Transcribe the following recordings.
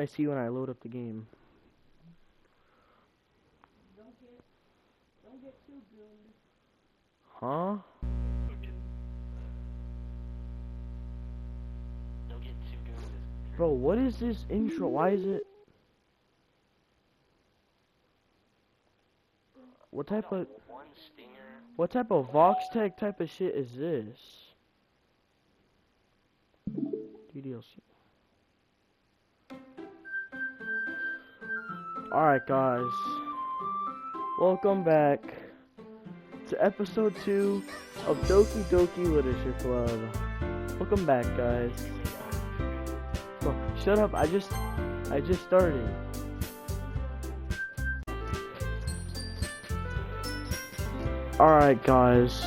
I see when I load up the game. Don't get too good. Huh? Don't get too good. Bro, what is this intro? Why is it? What type of Vox Tech type of shit is this? DDLC. Alright guys, welcome back to episode 2 of Doki Literature Club. Welcome back guys. Bro, shut up, I just started. Alright guys,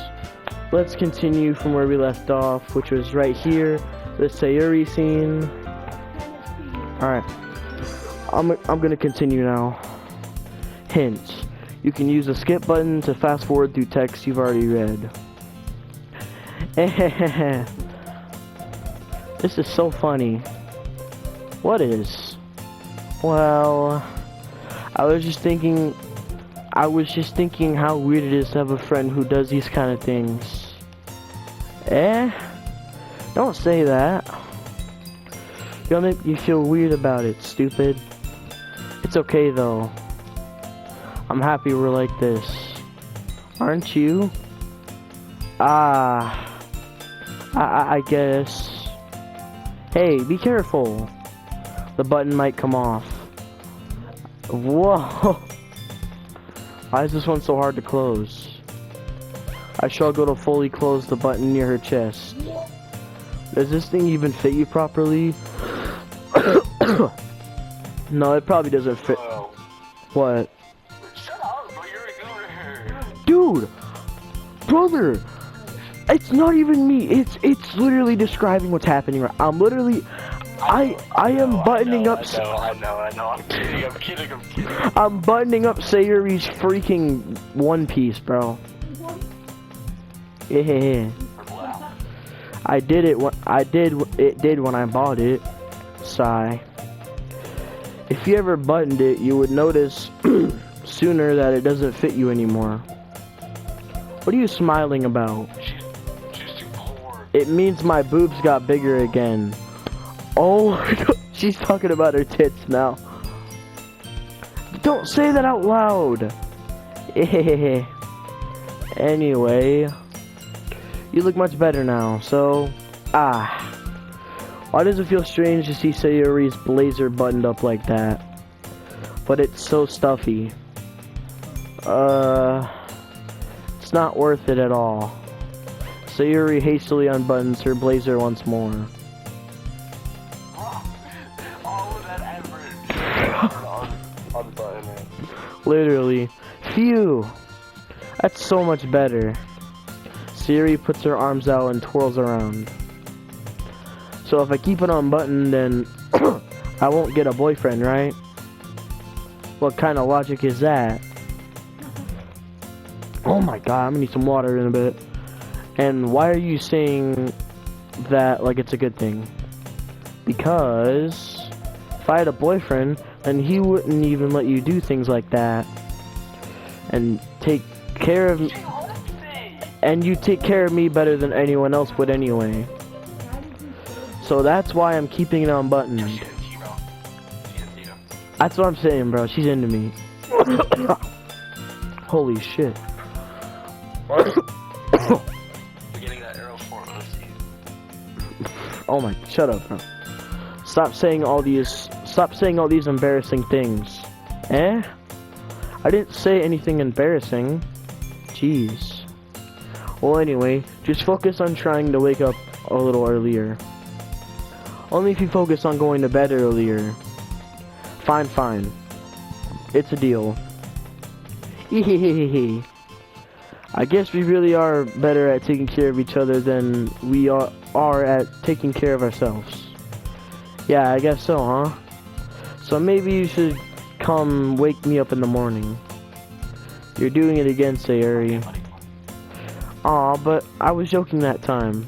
let's continue from where we left off, which was right here, the Sayuri scene. Alright. I'm gonna continue now. Hint: you can use the skip button to fast forward through text you've already read. This is so funny. What is? Well, I was just thinking how weird it is to have a friend who does these kind of things. Don't say that. You'll make me feel weird about it, stupid. It's okay though. I'm happy we're like this. Aren't you? I guess. Hey, be careful. The button might come off. Whoa. Why is this one so hard to close? I struggle to fully close the button near her chest. Does this thing even fit you properly? No, it probably doesn't fit. What? Shut up, bro. You're a goober. Dude! Brother! It's not even me. It's literally describing what's happening right. I'm literally... I am buttoning up... I know. I'm kidding. I'm buttoning up Sayuri's freaking One Piece, bro. Yeah. I did it when I bought it. Sigh. If you ever buttoned it, you would notice sooner that it doesn't fit you anymore. What are you smiling about? She's too poor. It means my boobs got bigger again. Oh, she's talking about her tits now. Don't say that out loud. Anyway, you look much better now, so... Why does it feel strange to see Sayuri's blazer buttoned up like that? But it's so stuffy. It's not worth it at all. Sayuri hastily unbuttons her blazer once more. All of that effort unbutton it. Literally. Phew! That's so much better. Sayuri puts her arms out and twirls around. So if I keep it unbuttoned, then I won't get a boyfriend, right? What kind of logic is that? Oh my god, I'm gonna need some water in a bit. And why are you saying that like it's a good thing? Because if I had a boyfriend, then he wouldn't even let you do things like that. And take care of me. And you take care of me better than anyone else would anyway. So that's why I'm keeping it unbuttoned. That's what I'm saying, bro. She's into me. Holy shit. Oh my, shut up, bro. Stop saying all these embarrassing things. I didn't say anything embarrassing. Jeez. Well, anyway, just focus on trying to wake up a little earlier. Only if you focus on going to bed earlier. Fine. It's a deal. I guess we really are better at taking care of each other than we are at taking care of ourselves. Yeah, I guess so, huh? So maybe you should come wake me up in the morning. You're doing it again, Sayuri. Aw, but I was joking that time.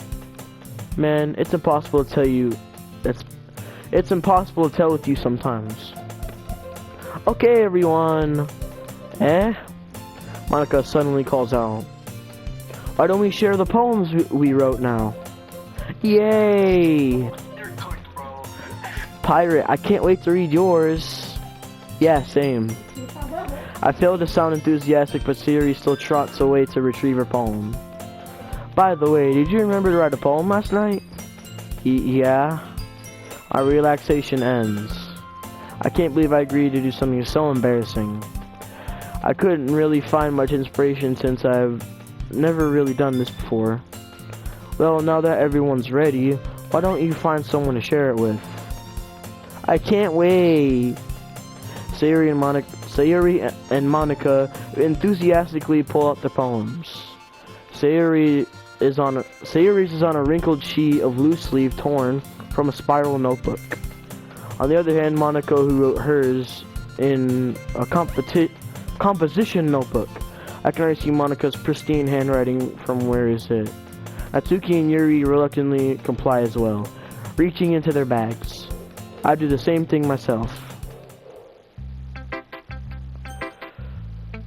Man, it's impossible to tell you It's impossible to tell with you sometimes. Okay, everyone. Monica suddenly calls out. Why don't we share the poems we wrote now? Yay! You're cooked, bro. Pirate, I can't wait to read yours. Yeah, same. I failed to sound enthusiastic, but Siri still trots away to retrieve her poem. By the way, did you remember to write a poem last night? Yeah. Our relaxation ends. I can't believe I agreed to do something so embarrassing. I couldn't really find much inspiration since I've never really done this before. Well, now that everyone's ready, why don't you find someone to share it with? I can't wait. Sayuri and Monica enthusiastically pull out their poems. Sayuri's is on a wrinkled sheet of loose leaf torn from a spiral notebook. On the other hand, Monica, who wrote hers in a composition notebook. I can already see Monica's pristine handwriting from where is it. Natsuki and Yuri reluctantly comply as well, reaching into their bags. I do the same thing myself.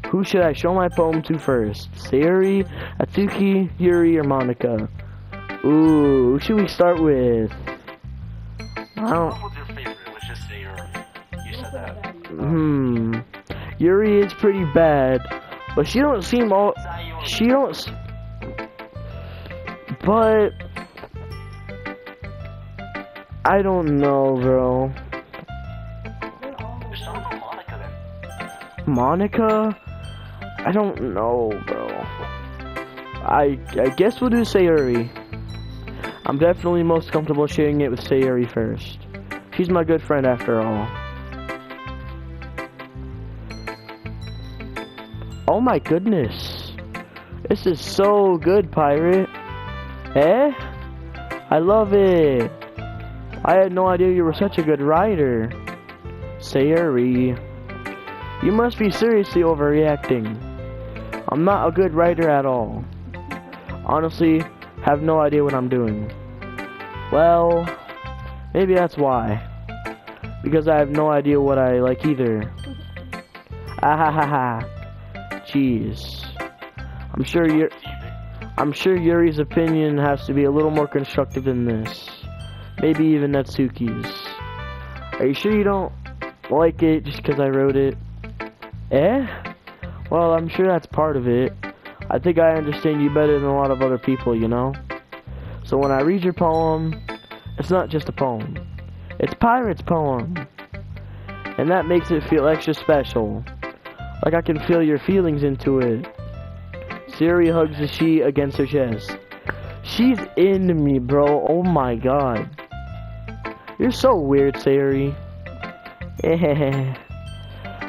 Who should I show my poem to first? Sayuri, Natsuki, Yuri, or Monica? Ooh, who should we start with? I don't... What was your favorite? Let's just say you said that. Yuri is pretty bad, but she don't seem all... She don't... But... I don't know, bro. There's something about Monica then. Monica? I don't know, bro. I guess we'll do Sayuri. I'm definitely most comfortable sharing it with Sayuri first. She's my good friend after all. Oh my goodness. This is so good, Pirate. I love it. I had no idea you were such a good writer. Sayuri. You must be seriously overreacting. I'm not a good writer at all. Honestly, have no idea what I'm doing. Well, maybe that's why. Because I have no idea what I like either. Ahahaha. Jeez. I'm sure Yuri's opinion has to be a little more constructive than this. Maybe even Natsuki's. Are you sure you don't like it just because I wrote it? Well, I'm sure that's part of it. I think I understand you better than a lot of other people, you know? So when I read your poem, it's not just a poem. It's Pirate's poem. And that makes it feel extra special. Like I can feel your feelings into it. Sayuri hugs the sheet against her chest. She's into me, bro. Oh my god. You're so weird, Sayuri.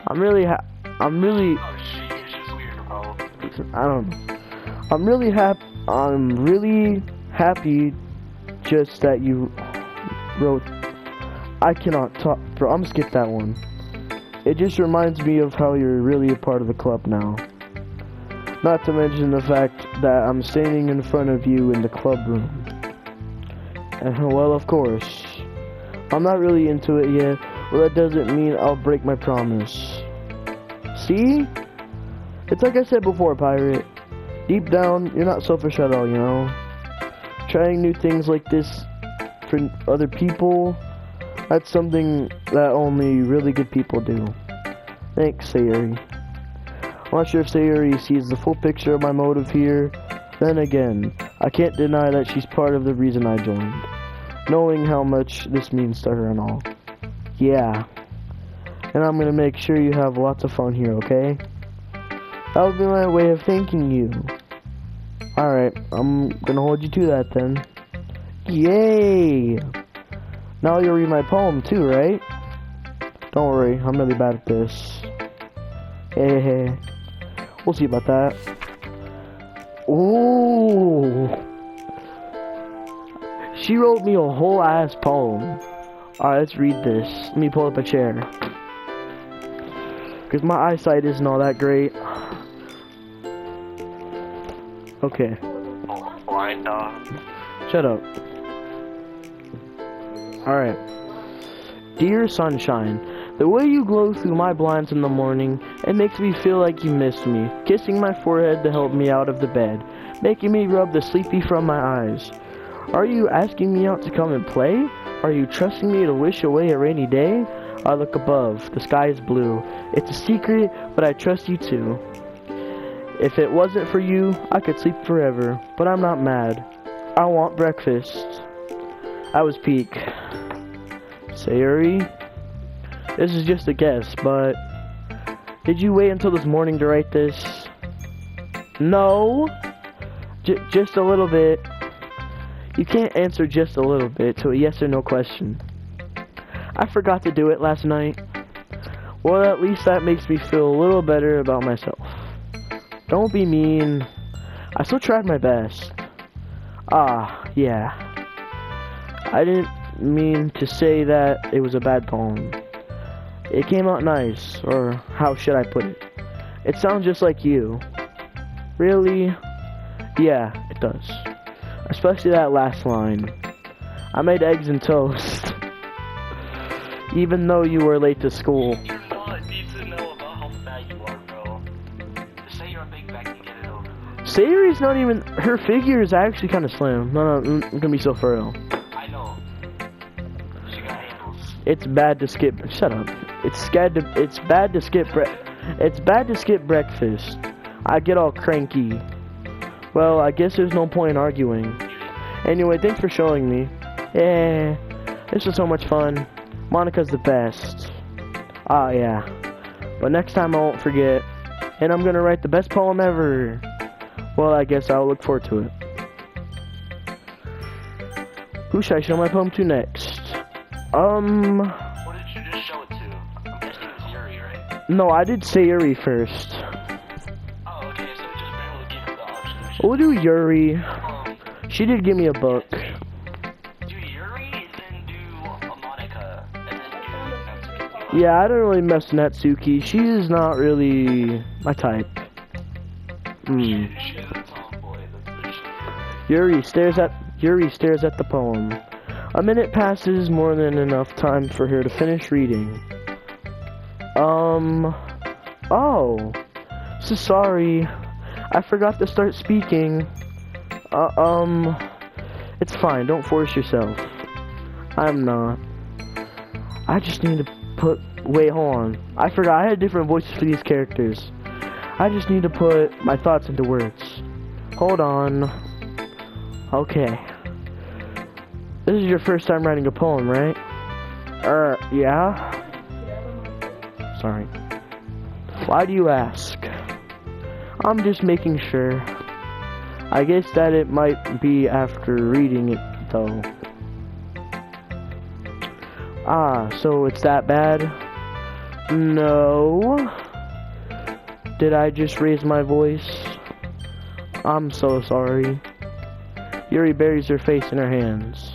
I'm really Oh, she's just weird, bro. I don't know. I'm really happy just that you wrote. I cannot talk, bro. I'm gonna skip that one. It just reminds me of how you're really a part of the club now. Not to mention the fact that I'm standing in front of you in the club room. And well, of course, I'm not really into it yet, but that doesn't mean I'll break my promise. See? It's like I said before, Pirate. Deep down, you're not selfish at all, you know? Trying new things like this for other people, that's something that only really good people do. Thanks, Sayuri. I'm not sure if Sayuri sees the full picture of my motive here. Then again, I can't deny that she's part of the reason I joined. Knowing how much this means to her and all. Yeah. And I'm gonna make sure you have lots of fun here, okay? That would be my way of thanking you. Alright, I'm gonna hold you to that then. Yay! Now you'll read my poem too, right? Don't worry, I'm really bad at this. Hey. We'll see about that. Ooh! She wrote me a whole ass poem. Alright, let's read this. Let me pull up a chair. Because my eyesight isn't all that great. Okay. Blind dog. Shut up. Alright. Dear sunshine, the way you glow through my blinds in the morning, it makes me feel like you miss me, kissing my forehead to help me out of the bed, making me rub the sleepy from my eyes. Are you asking me out to come and play? Are you trusting me to wish away a rainy day? I look above, the sky is blue. It's a secret, but I trust you too. If it wasn't for you, I could sleep forever, but I'm not mad. I want breakfast. I was peak. Sayuri? This is just a guess, but did you wait until this morning to write this? No. Just a little bit. You can't answer just a little bit to a yes or no question. I forgot to do it last night. Well, at least that makes me feel a little better about myself. Don't be mean. I still tried my best. Ah, yeah. I didn't mean to say that it was a bad poem. It came out nice, or how should I put it? It sounds just like you. Really? Yeah, it does. Especially that last line. I made eggs and toast. Even though you were late to school. You're not need to know about how fat you are, bro. Just say you're a big fat and get it over. Sayuri's not even. Her figure is actually kind of slim. No, I'm gonna be so for real. I know. She got handles. It's bad to skip. Shut up. It's bad to skip. It's bad to skip breakfast. I get all cranky. Well, I guess there's no point in arguing. Anyway, thanks for showing me. Yeah, this was so much fun. Monika's the best. Ah, yeah. But next time I won't forget. And I'm gonna write the best poem ever. Well, I guess I'll look forward to it. Who should I show my poem to next? What did you just show it to? I'm guessing it was Yuri, right? No, I did Sayuri first. Oh, okay, so it just barely gave her the option. We'll do Yuri. She did give me a book. Do Yuri, then do a Monica, and then do Natsuki. Yeah, I don't really mess with Natsuki. She is not really my type. She's a tomboy, that's for sure. Yuri stares at the poem. A minute passes, more than enough time for her to finish reading. Oh. So sorry. I forgot to start speaking. It's fine, don't force yourself. I'm not. I just need to wait, hold on. I forgot, I had different voices for these characters. I just need to put my thoughts into words. Hold on. Okay. This is your first time writing a poem, right? Yeah? Sorry. Why do you ask? I'm just making sure. I guess that it might be after reading it, though. Ah, so it's that bad? No. Did I just raise my voice? I'm so sorry. Yuri buries her face in her hands.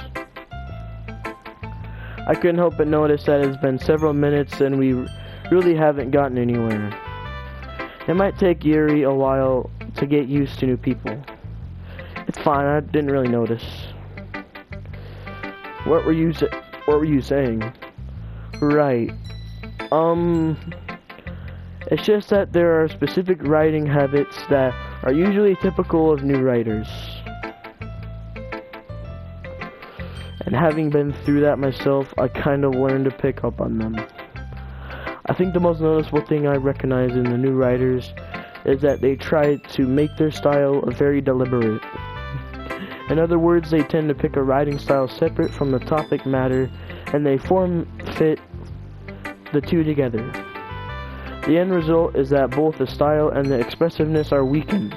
I couldn't help but notice that it's been several minutes and we really haven't gotten anywhere. It might take Yuri a while to get used to new people. It's fine, I didn't really notice. What were you saying? Right. It's just that there are specific writing habits that are usually typical of new writers. And having been through that myself, I kind of learned to pick up on them. I think the most noticeable thing I recognize in the new writers is that they try to make their style very deliberate. In other words, they tend to pick a writing style separate from the topic matter, and they fit the two together. The end result is that both the style and the expressiveness are weakened.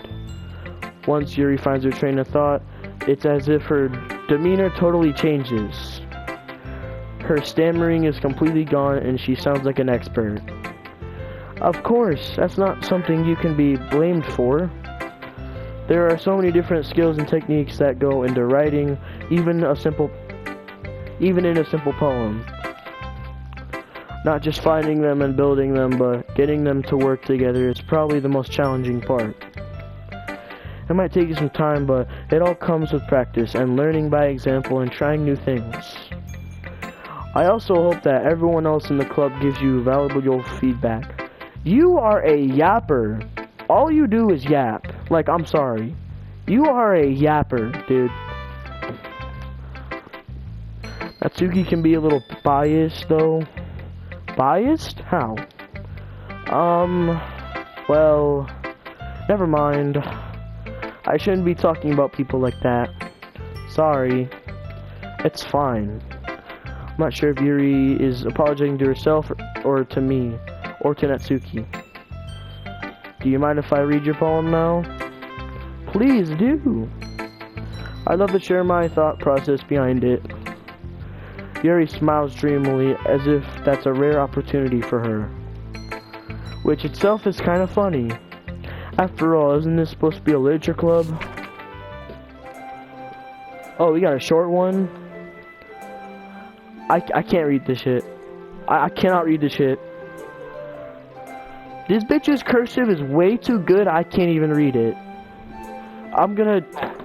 Once Yuri finds her train of thought, it's as if her demeanor totally changes. Her stammering is completely gone and she sounds like an expert. Of course, that's not something you can be blamed for. There are so many different skills and techniques that go into writing, even in a simple poem. Not just finding them and building them, but getting them to work together is probably the most challenging part. It might take you some time, but it all comes with practice and learning by example and trying new things. I also hope that everyone else in the club gives you valuable feedback. You are a yapper. All you do is yap. Like, I'm sorry. You are a yapper, dude. Natsuki can be a little biased, though. Biased? How? Well, never mind. I shouldn't be talking about people like that. Sorry. It's fine. I'm not sure if Yuri is apologizing to herself or to me, or to Natsuki. Do you mind if I read your poem now? Please do. I'd love to share my thought process behind it. Yuri smiles dreamily as if that's a rare opportunity for her, which itself is kind of funny. After all, isn't this supposed to be a literature club? Oh, we got a short one? I can't read this shit. I cannot read this shit. This bitch's cursive is way too good, I can't even read it.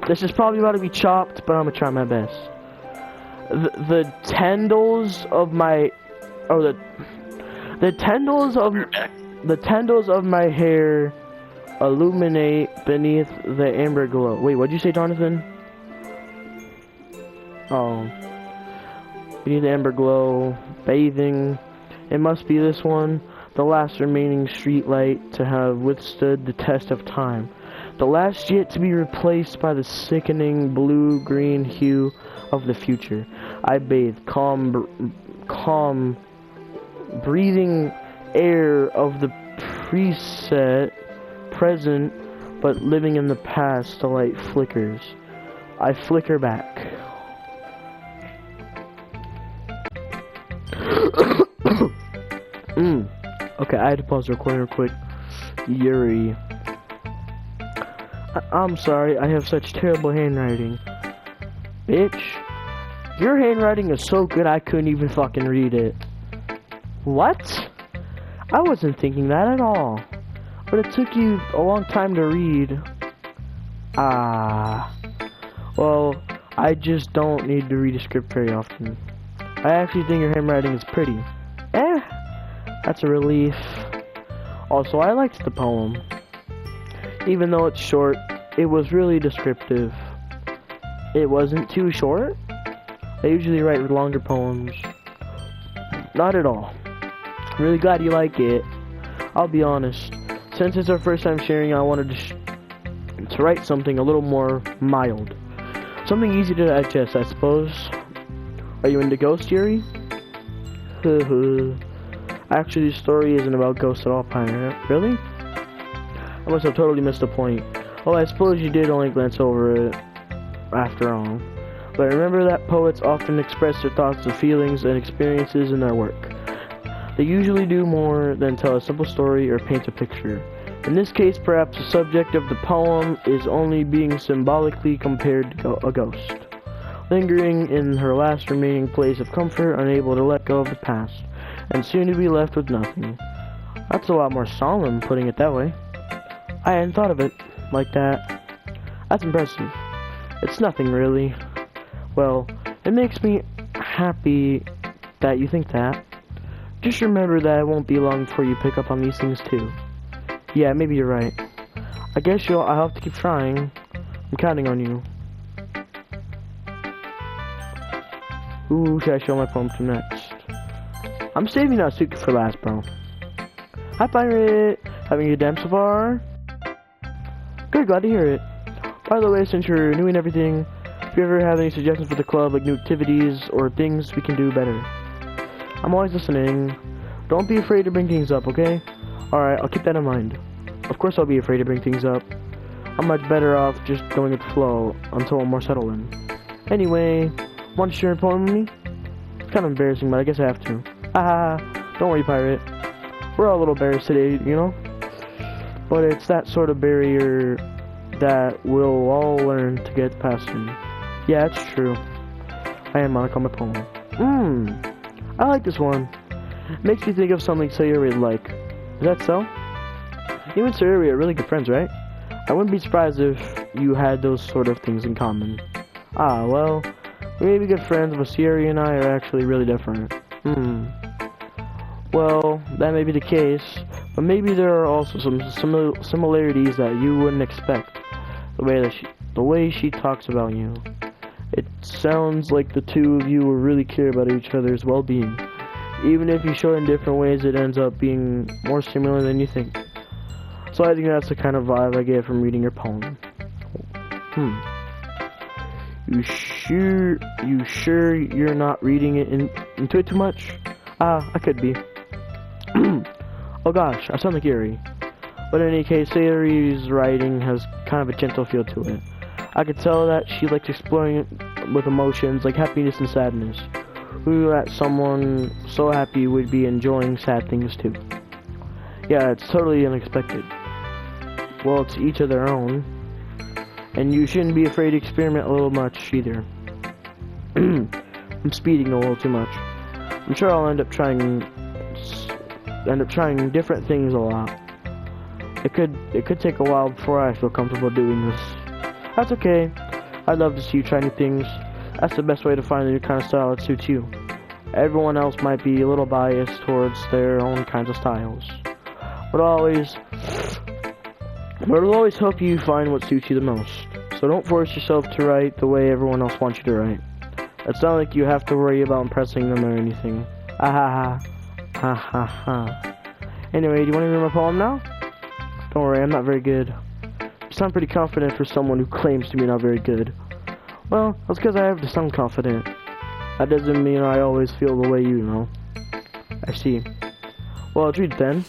This is probably about to be chopped, but I'm gonna try my best. The tendrils of my, the tendrils of my hair illuminate beneath the amber glow. Wait, what'd you say, Jonathan? Oh. Beneath the amber glow, bathing. It must be this one, the last remaining street light to have withstood the test of time. The last yet to be replaced by the sickening blue-green hue of the future. I bathe, calm, breathing air of the present, but living in the past, the light flickers. I flicker back. Okay, I had to pause the recording real quick. Yuri. I'm sorry, I have such terrible handwriting. Bitch. Your handwriting is so good I couldn't even fucking read it. What? I wasn't thinking that at all. But it took you a long time to read. Well, I just don't need to read a script very often. I actually think your handwriting is pretty. That's a relief. Also, I liked the poem. Even though it's short, it was really descriptive. It wasn't too short. I usually write longer poems. Not at all. I'm really glad you like it. I'll be honest. Since it's our first time sharing, I wanted to write something a little more mild. Something easy to digest, I suppose. Are you into ghosts, Yuri? Actually, the story isn't about ghosts at all, Pioneer. Really? I must have totally missed the point. Oh, I suppose you did only glance over it, after all. But remember that poets often express their thoughts and feelings and experiences in their work. They usually do more than tell a simple story or paint a picture. In this case, perhaps the subject of the poem is only being symbolically compared to a ghost, lingering in her last remaining place of comfort, unable to let go of the past, and soon to be left with nothing. That's a lot more solemn, putting it that way. I hadn't thought of it like that. That's impressive. It's nothing, really. Well, it makes me happy that you think that. Just remember that it won't be long before you pick up on these things, too. Yeah, maybe you're right. I guess I'll have to keep trying. I'm counting on you. Who should I show my poem to next? I'm saving Natsuki for last, bro. Hi, Pirate! Having a good time so far? Good, glad to hear it. By the way, since you're new and everything, if you ever have any suggestions for the club, like new activities or things we can do better, I'm always listening. Don't be afraid to bring things up, okay? Alright, I'll keep that in mind. Of course I'll be afraid to bring things up. I'm much better off just going with the flow until I'm more settled in. Anyway, want to share a poem with me? It's kind of embarrassing, but I guess I have to. Haha, don't worry, Pirate. We're all a little embarrassed today, you know? But it's that sort of barrier that we'll all learn to get past soon. Yeah, it's true. I am Monica on my poem. I like this one. Makes me think of something Sayuri would like. Is that so? You and Sayuri are really good friends, right? I wouldn't be surprised if you had those sort of things in common. Well, we may be good friends, but Sayuri and I are actually really different. Well, that may be the case, but maybe there are also some similarities that you wouldn't expect. The way she talks about you. It sounds like the two of you really care about each other's well-being. Even if you show it in different ways, it ends up being more similar than you think. So I think that's the kind of vibe I get from reading your poem. You sure you're not reading it into it too much? I could be. Oh gosh, I sound like Yuri. But in any case, Sayori's writing has kind of a gentle feel to it. I could tell that she likes exploring with emotions like happiness and sadness. Who knew that someone so happy would be enjoying sad things too? Yeah, it's totally unexpected. Well, to each of their own. And you shouldn't be afraid to experiment a little much either. I'm speeding a little too much. I'm sure I'll end up trying different things a lot. It could take a while before I feel comfortable doing this. That's okay. I'd love to see you try new things. That's the best way to find the kind of style that suits you. Everyone else might be a little biased towards their own kinds of styles. But I'll always help you find what suits you the most. So don't force yourself to write the way everyone else wants you to write. It's not like you have to worry about impressing them or anything. Ha ha ha. Anyway, do you want to read my poem now? Don't worry, I'm not very good. You sound pretty confident for someone who claims to be not very good. Well, that's because I have to sound confident. That doesn't mean I always feel the way you know. I see. Well, let's read it then.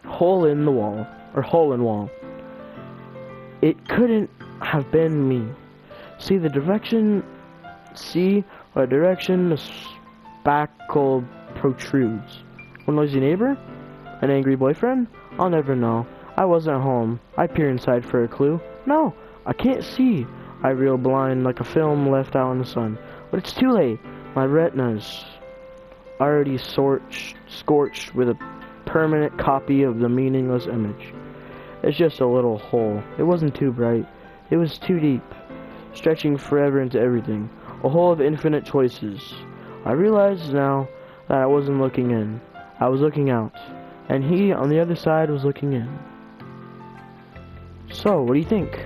Hole in the wall. Or hole in wall. It couldn't have been me. See what direction the spackle protrudes. A noisy neighbor? An angry boyfriend? I'll never know. I wasn't home. I peer inside for a clue. No, I can't see. I reel blind like a film left out in the sun. But it's too late. My retina's already scorched with a permanent copy of the meaningless image. It's just a little hole. It wasn't too bright. It was too deep, stretching forever into everything. A hole of infinite choices. I realize now that I wasn't looking in. I was looking out. And he, on the other side, was looking in. So, what do you think?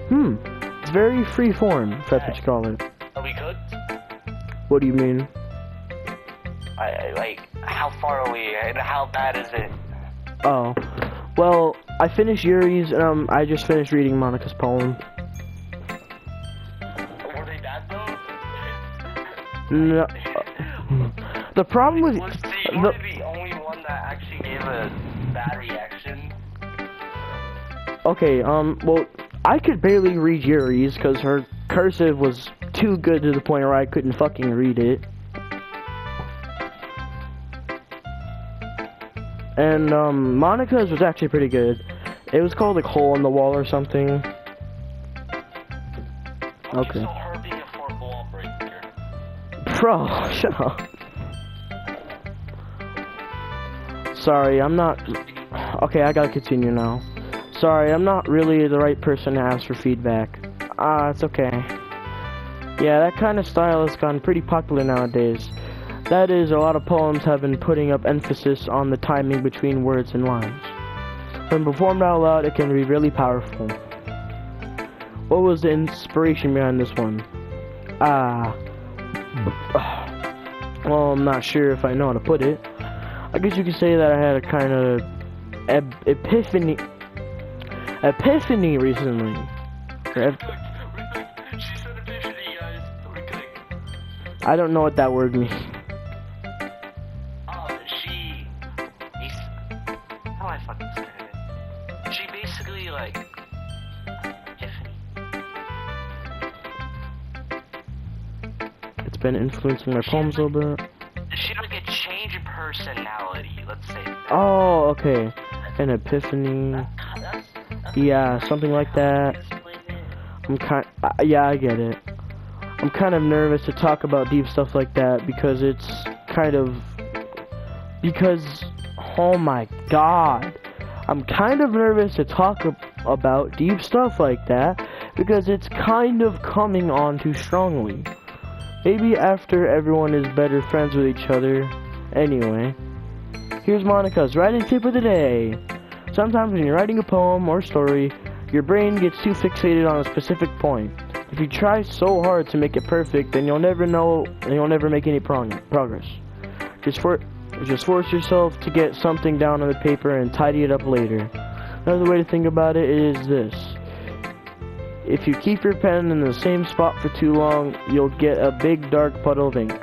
It's very free form, if that's what you call it. Are we cooked? What do you mean? Like, how far are we and how bad is it? Oh. Well, I finished Yuri's, and I just finished reading Monica's poem. Were they bad though? No. The problem with... Was the only one that actually gave a bad reaction? Okay, well, I could barely read Yuri's because her cursive was too good to the point where I couldn't fucking read it. And, Monica's was actually pretty good. It was called, like, Hole in the Wall or something. Okay. So her being a fourth wall breaker. Bro, shut up. Sorry, I'm not... Okay, I gotta continue now. Sorry, I'm not really the right person to ask for feedback. It's okay. Yeah, that kind of style has gotten pretty popular nowadays. That is, a lot of poems have been putting up emphasis on the timing between words and lines. When performed out loud, it can be really powerful. What was the inspiration behind this one? Well, I'm not sure if I know how to put it. I guess you could say that I had a kind of epiphany recently. She said epiphany, guys. We're good. I don't know what that word means. How do I fucking say it? She basically, like, epiphany. It's been influencing my poems a little bit. She like a change in personality, let's say. Oh, okay. An epiphany. Yeah, something like that. Yeah, I get it. I'm kind of nervous to talk about deep stuff like that because it's oh my god. I'm kind of nervous to talk about deep stuff like that because it's kind of coming on too strongly. Maybe after everyone is better friends with each other. Anyway, here's Monica's writing tip of the day. Sometimes when you're writing a poem or story, your brain gets too fixated on a specific point. If you try so hard to make it perfect, then you'll never know, and you'll never make any progress. Just force yourself to get something down on the paper and tidy it up later. Another way to think about it is this. If you keep your pen in the same spot for too long, you'll get a big dark puddle of ink.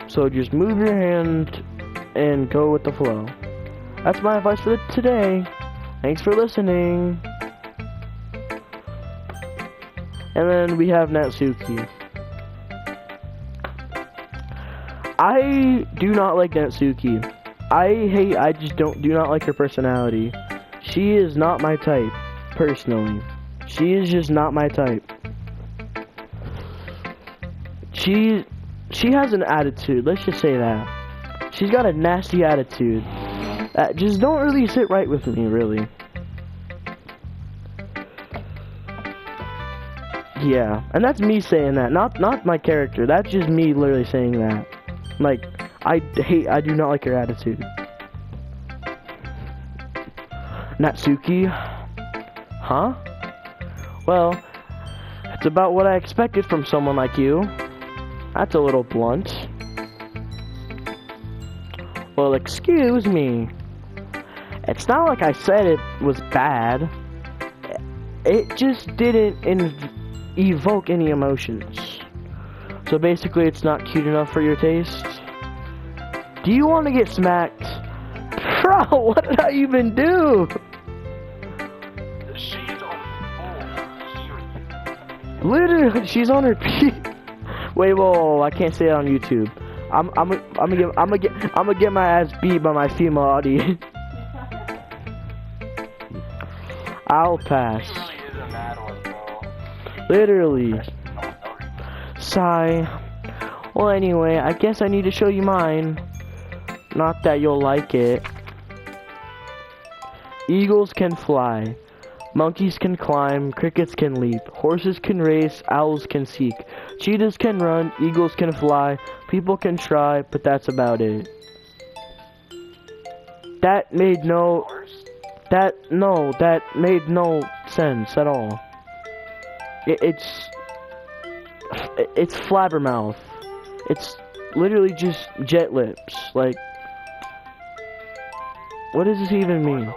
So just move your hand and go with the flow. That's my advice for today. Thanks for listening. And then we have Natsuki. I do not like Natsuki. I just do not like her personality. She is not my type, personally. She is just not my type. She has an attitude, let's just say that. She's got a nasty attitude that just don't really sit right with me, really. Yeah, and that's me saying that, not my character. That's just me literally saying that. Like, I do not like her attitude. Natsuki? Huh? Well, it's about what I expected from someone like you. That's a little blunt. Well, excuse me. It's not like I said it was bad. It just didn't evoke any emotions. So basically, it's not cute enough for your taste. Do you want to get smacked? Bro, what did I even do? She's on full period. Literally, she's on her Wait, whoa, I can't say it on YouTube. I'm gonna get my ass beat by my female audience. I'll pass. She really is a mad one, bro. Literally. Sigh. Well, anyway, I guess I need to show you mine. Not that you'll like it. Eagles can fly. Monkeys can climb. Crickets can leap. Horses can race. Owls can seek. Cheetahs can run. Eagles can fly. People can try, but that's about it. That made no sense at all. It's flabbermouth. It's literally just jet lips. Like, what does this even mean?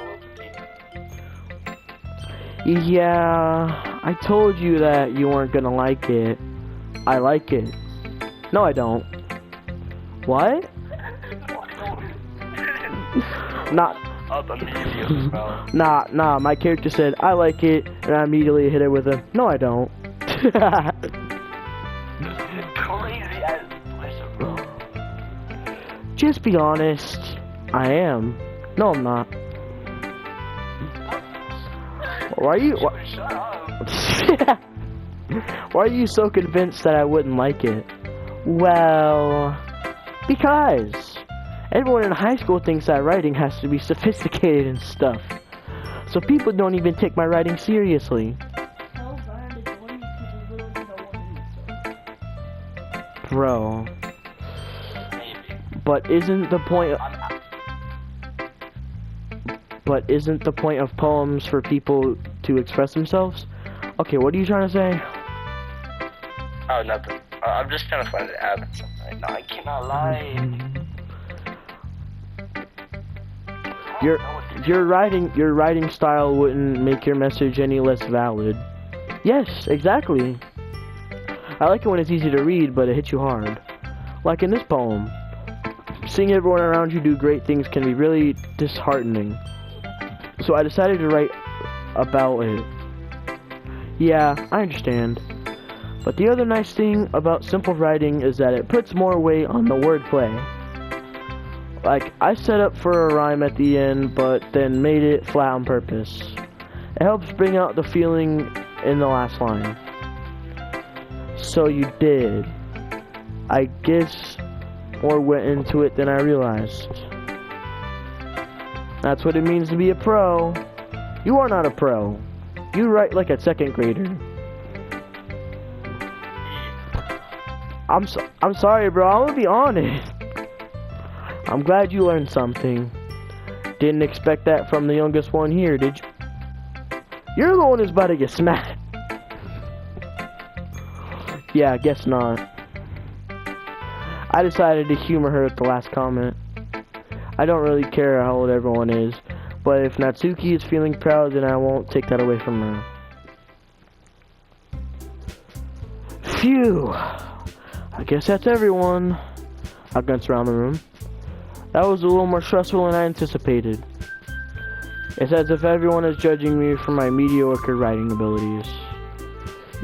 Yeah, I told you that you weren't gonna like it. I like it. No, I don't. What? Not. Nah, my character said, I like it, and I immediately hit it with a, no I don't. Crazy as listen, bro. Just be honest. I am. No, I'm not. Why are you... Shut up. Why are you so convinced that I wouldn't like it? Well... because... everyone in high school thinks that writing has to be sophisticated and stuff. So people don't even take my writing seriously. Bro. But isn't the point of poems for people to express themselves? Okay, what are you trying to say? Oh, nothing. I'm just trying to find it out. No, I cannot lie. Your writing style wouldn't make your message any less valid. Yes, exactly. I like it when it's easy to read, but it hits you hard. Like in this poem. Seeing everyone around you do great things can be really disheartening. So I decided to write about it. Yeah, I understand. But the other nice thing about simple writing is that it puts more weight on the wordplay. Like, I set up for a rhyme at the end, but then made it flat on purpose. It helps bring out the feeling in the last line. So you did. I guess more went into it than I realized. That's what it means to be a pro. You are not a pro. You write like a second grader. I'm sorry, bro. I'm gonna be honest. I'm glad you learned something. Didn't expect that from the youngest one here, did you? You're the one who's about to get smacked. Yeah, I guess not. I decided to humor her at the last comment. I don't really care how old everyone is, but if Natsuki is feeling proud, then I won't take that away from her. Phew. I guess that's everyone. I glance around the room. That was a little more stressful than I anticipated. It's as if everyone is judging me for my mediocre writing abilities.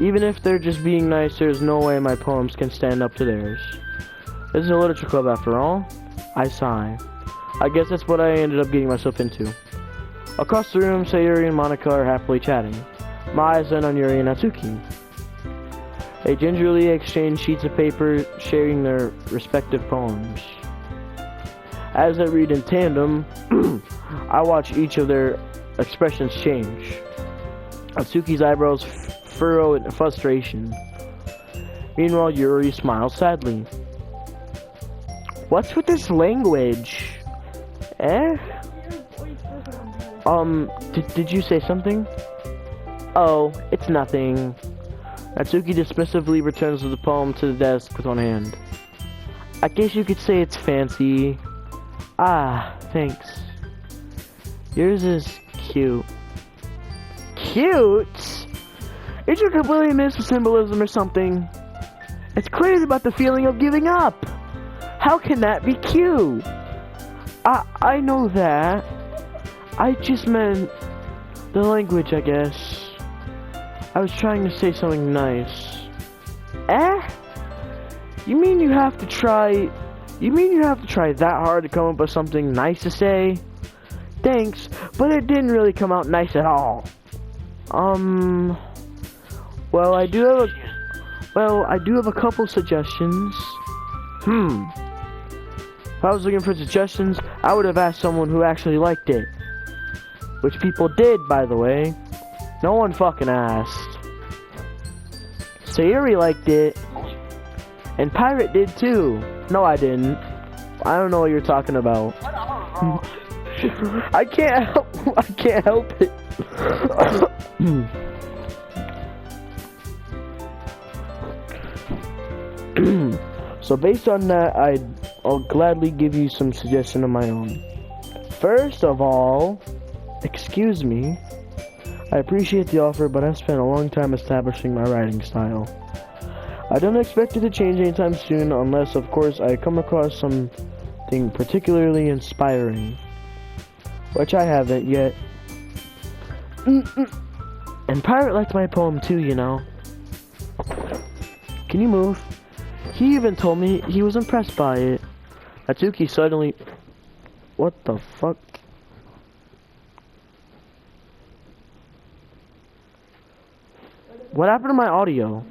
Even if they're just being nice, there's no way my poems can stand up to theirs. This is a literature club after all. I sigh. I guess that's what I ended up getting myself into. Across the room, Sayuri and Monica are happily chatting. My eyes then on Yuri and Natsuki. They gingerly exchange sheets of paper, sharing their respective poems. As they read in tandem, I watch each of their expressions change. Natsuki's eyebrows furrow in frustration. Meanwhile, Yuri smiles sadly. What's with this language? Eh? Did you say something? Oh, it's nothing. Natsuki dismissively returns the poem to the desk with one hand. I guess you could say it's fancy. Ah, thanks. Yours is cute. Cute? Did you completely miss the symbolism or something? It's crazy about the feeling of giving up. How can that be cute? I know that. I just meant the language, I guess. I was trying to say something nice. Eh? You mean you have to try that hard to come up with something nice to say? Thanks, but it didn't really come out nice at all. Well, I do have a couple suggestions. If I was looking for suggestions, I would have asked someone who actually liked it. Which people did, by the way. No one fucking asked. Sayuri liked it. And Pirate did too. No, I didn't. I don't know what you're talking about. I can't help it. So based on that, I'll gladly give you some suggestion of my own. First of all, excuse me. I appreciate the offer, but I've spent a long time establishing my writing style. I don't expect it to change anytime soon, unless, of course, I come across something particularly inspiring. Which I haven't yet. And Pirate liked my poem too, you know. Can you move? He even told me he was impressed by it. Natsuki suddenly... What the fuck? What happened to my audio?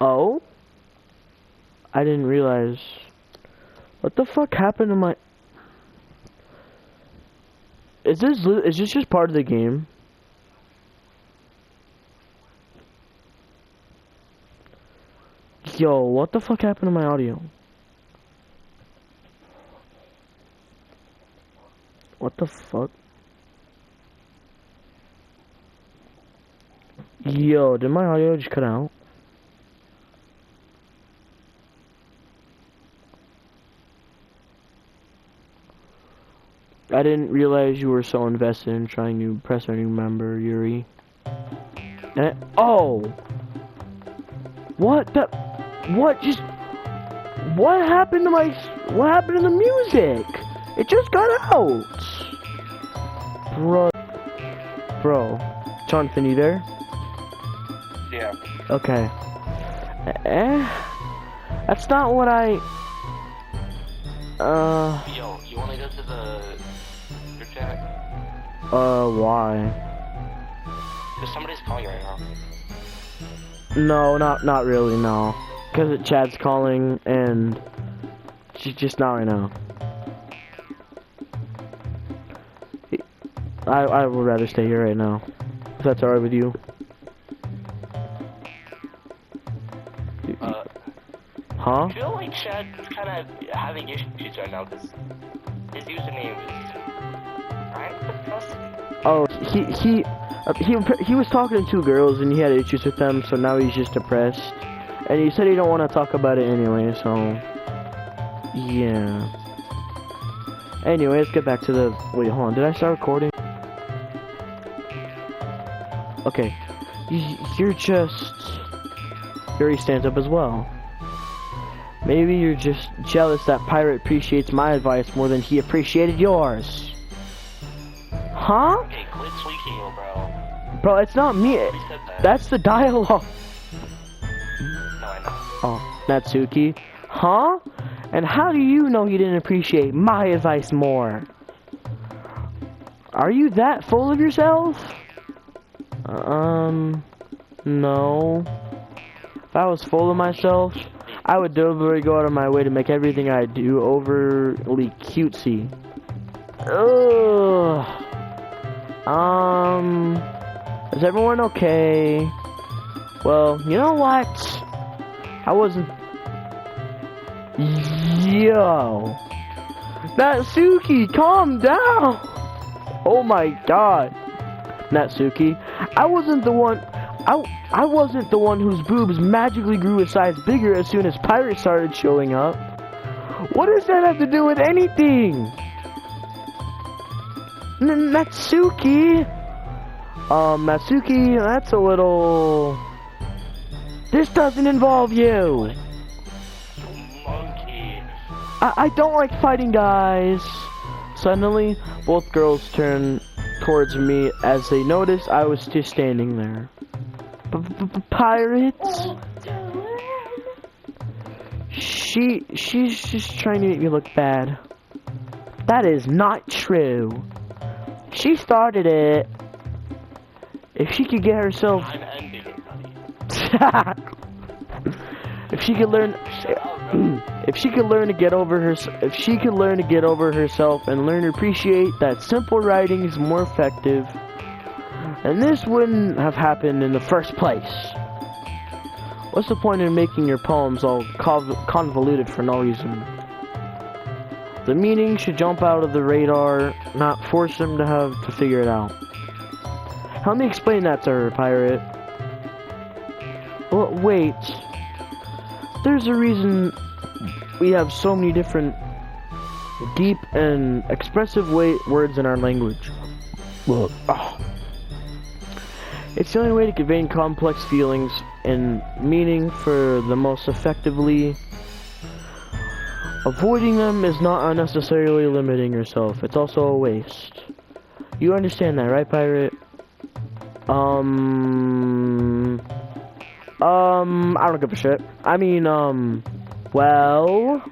Oh? I didn't realize. What the fuck happened to my... Is this just part of the game? Yo, what the fuck happened to my audio? What the fuck? Yo, did my audio just cut out? I didn't realize you were so invested in trying to impress our new member, Yuri. Oh! What the... What happened to the music? It just got out! Bro. Jonathan, you there? Yeah. Okay. That's not what I... Yo, you wanna go to the group chat? Why? Cause somebody's calling you right now. No, not really, no. Cause Chad's calling and she's just not right now. I would rather stay here right now. If that's alright with you. Huh? I feel like Chad's kind of having issues right now because his username is kind of depressing. Oh, he was talking to two girls and he had issues with them, so now he's just depressed. And he said he don't want to talk about it anyway, so yeah. Anyway, let's get back to the. Wait, hold on. Did I start recording? Okay. You're just. Yuri stands up as well. Maybe you're just jealous that Pirate appreciates my advice more than he appreciated yours. Huh? Okay, quit tweaking, bro. Bro, it's not me. Who said that? That's the dialogue. No, I know. Oh, Natsuki. Huh? And how do you know he didn't appreciate my advice more? Are you that full of yourself? No. If I was full of myself, I would deliberately go out of my way to make everything I do overly cutesy. Ugh. Is everyone okay? Well, you know what? I wasn't. Yo. Natsuki, calm down. Oh my god. Natsuki, I wasn't the one whose boobs magically grew a size bigger as soon as Pirate started showing up. What does that have to do with anything? Natsuki? Natsuki, that's a little... This doesn't involve you. Monkey. I don't like fighting, guys. Suddenly, both girls turned towards me as they noticed I was just standing there. Pirates? She's just trying to make me look bad. That is not true. She started it. If she could get herself... I'm ending it, buddy. If she could learn... If she could learn to get over herself and learn to appreciate that simple writing is more effective, and this wouldn't have happened in the first place. What's the point in making your poems all convoluted for no reason? The meaning should jump out of the radar, not force them to have to figure it out. Help me explain that to her, Pirate. Well, wait. There's a reason we have so many different deep and expressive words in our language. Well, it's the only way to convey complex feelings and meaning for the most effectively. Avoiding them is not unnecessarily limiting yourself. It's also a waste. You understand that, right, Pirate? I don't give a shit. I mean, well...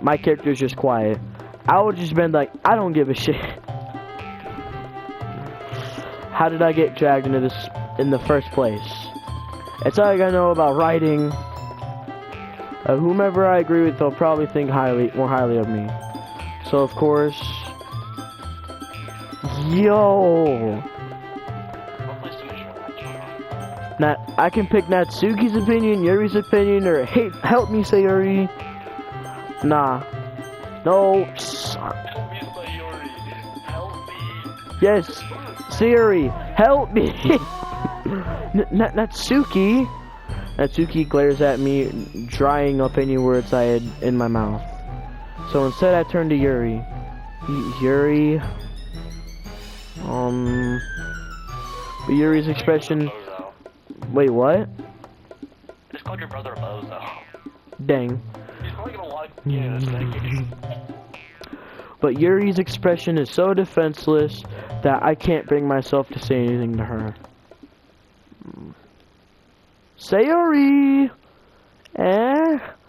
My character's just quiet. I would just been like, I don't give a shit. How did I get dragged into this in the first place? It's all I gotta know about writing. Whomever I agree with, they'll probably think more highly of me. So of course... Yo! I can pick Natsuki's opinion, Yuri's opinion, or help me, Sayuri. Nah. No. Help me, Sayuri. Help me. Yes. Sayuri, help me. Natsuki. Natsuki glares at me, drying up any words I had in my mouth. So instead I turned to Yuri. Yuri. But Yuri's expression... Wait, what? Just called your brother a bozo. Dang. He's probably gonna walk in a second. But Yuri's expression is so defenseless that I can't bring myself to say anything to her. Sayori!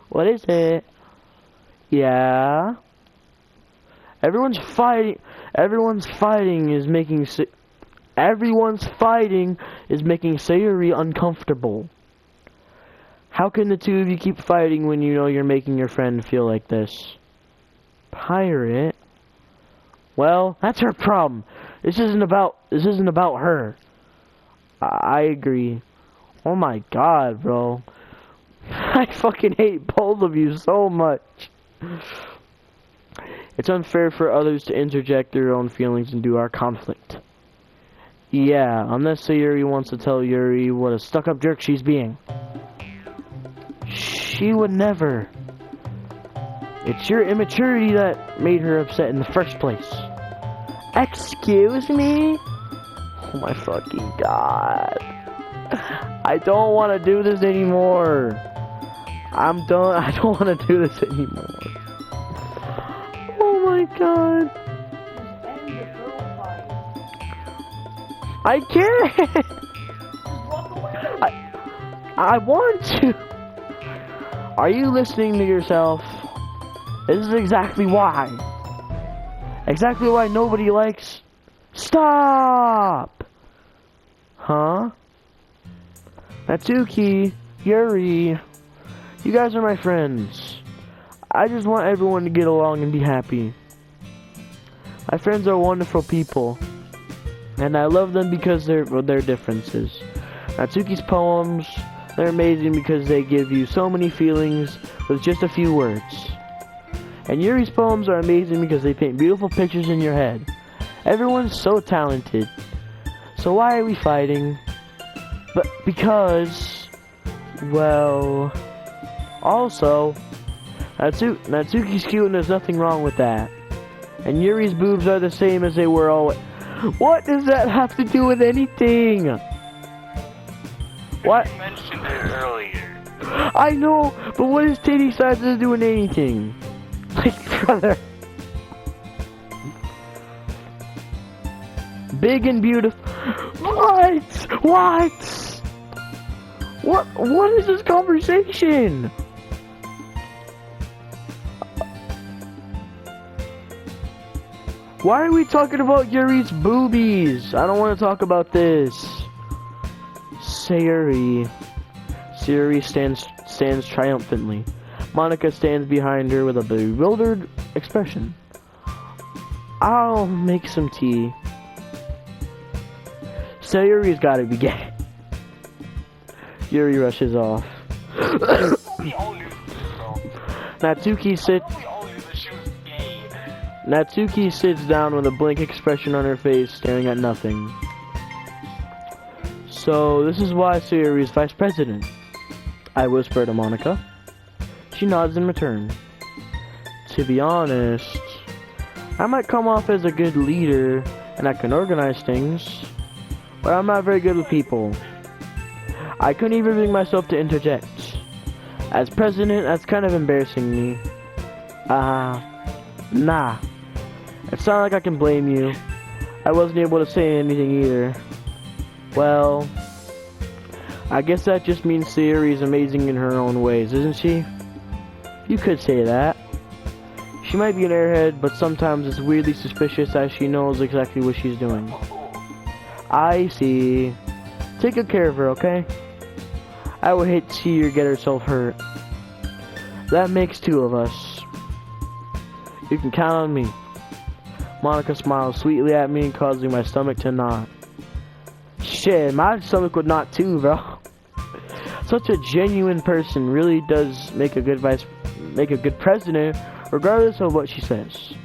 What is it? Yeah? Everyone's fighting is making Sayori uncomfortable. How can the two of you keep fighting when you know you're making your friend feel like this? Pirate? Well, that's her problem. This isn't about her. I agree. Oh my god, bro. I fucking hate both of you so much. It's unfair for others to interject their own feelings into our conflict. Yeah, unless Sayuri wants to tell Yuri what a stuck-up jerk she's being. She would never. It's your immaturity that made her upset in the first place. Excuse me? Oh my fucking god. I don't want to do this anymore. I'm done. I don't want to do this anymore. Oh my god. I can't. I want to. Are you listening to yourself? This is exactly why. Exactly why nobody likes. Stop. Huh? Natsuki, Yuri, you guys are my friends. I just want everyone to get along and be happy. My friends are wonderful people, and I love them because of their differences. Natsuki's poems, they're amazing because they give you so many feelings with just a few words. And Yuri's poems are amazing because they paint beautiful pictures in your head. Everyone's so talented. So why are we fighting? But because, well, also, Natsuki's cute and there's nothing wrong with that. And Yuri's boobs are the same as they were always. What does that have to do with anything? What? You mentioned it earlier. I know, but what is titty size to do with anything? Like, brother. Big and beautiful. What? What is this conversation? Why are we talking about Yuri's boobies? I don't want to talk about this. Sayuri stands triumphantly. Monica stands behind her with a bewildered expression. I'll make some tea. Sayuri's gotta be gay. Yuri rushes off. Natsuki sits down with a blank expression on her face, staring at nothing. So, this is why Sayuri is vice president. I whisper to Monica. She nods in return. To be honest, I might come off as a good leader, and I can organize things, but I'm not very good with people. I couldn't even bring myself to interject. As president, that's kind of embarrassing me. Nah. It's not like I can blame you. I wasn't able to say anything either. Well, I guess that just means Sayuri is amazing in her own ways, isn't she? You could say that. She might be an airhead, but sometimes it's weirdly suspicious as she knows exactly what she's doing. I see. Take good care of her, okay? I would hate to see her get herself hurt. That makes two of us. You can count on me. Monica smiles sweetly at me, causing my stomach to knot. Shit, my stomach would knot too, bro. Such a genuine person really does make a good president, regardless of what she says.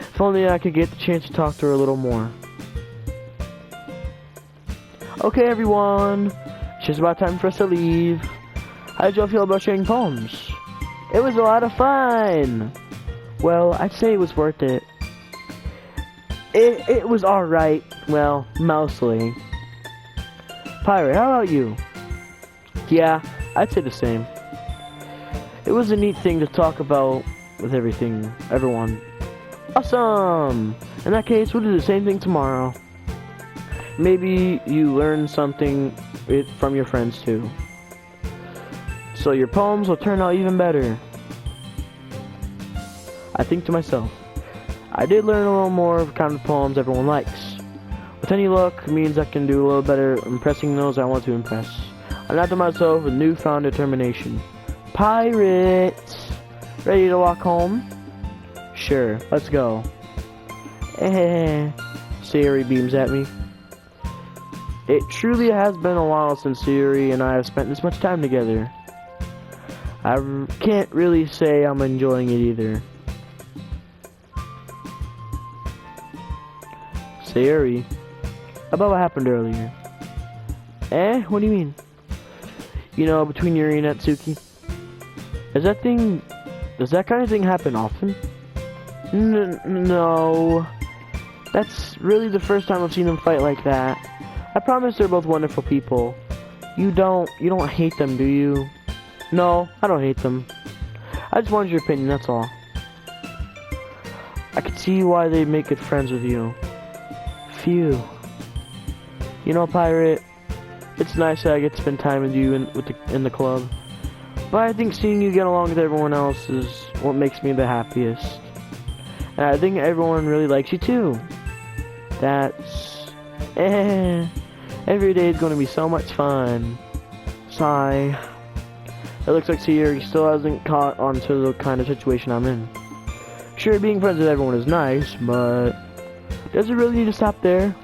If only I could get the chance to talk to her a little more. Okay, everyone. It's just about time for us to leave. How did y'all feel about sharing poems? It was a lot of fun. Well, I'd say it was worth it. It was alright. Well, mostly. Pirate, how about you? Yeah, I'd say the same. It was a neat thing to talk about with everyone. Awesome! In that case, we'll do the same thing tomorrow. Maybe you learn something from your friends too. So your poems will turn out even better. I think to myself, I did learn a little more of the kind of poems everyone likes. With any luck, it means I can do a little better impressing those I want to impress. I laughed to myself with newfound determination. Pirates! Ready to walk home? Sure, let's go. Eh. Sayori beams at me. It truly has been a while since Sayori and I have spent this much time together. I can't really say I'm enjoying it either. Sayori, about what happened earlier. Eh? What do you mean? You know, between Yuri and Natsuki? Does that kind of thing happen often? No. That's really the first time I've seen them fight like that. I promise they're both wonderful people. You don't hate them, do you? No, I don't hate them. I just wanted your opinion, that's all. I could see why they make good friends with you. Phew. You know, Pirate, it's nice that I get to spend time with you in the club. But I think seeing you get along with everyone else is what makes me the happiest. And I think everyone really likes you too. That's... every day is going to be so much fun. Sigh. It looks like Sayori still hasn't caught on to the kind of situation I'm in. Sure, being friends with everyone is nice, but does it really need to stop there?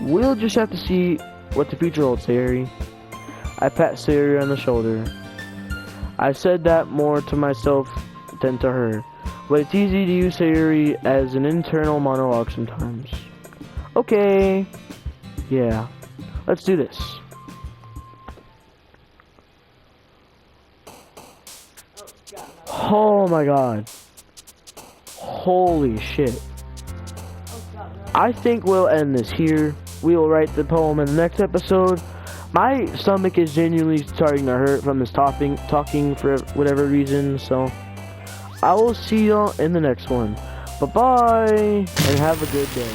We'll just have to see what the future holds, Sayori. I pat Sayori on the shoulder. I said that more to myself than to her, but it's easy to use Sayori as an internal monologue sometimes. Okay. Yeah. Let's do this. Oh my god. Holy shit. I think we'll end this here. We will write the poem in the next episode. My stomach is genuinely starting to hurt from this talking for whatever reason, so I will see y'all in the next one. Bye-bye, and have a good day.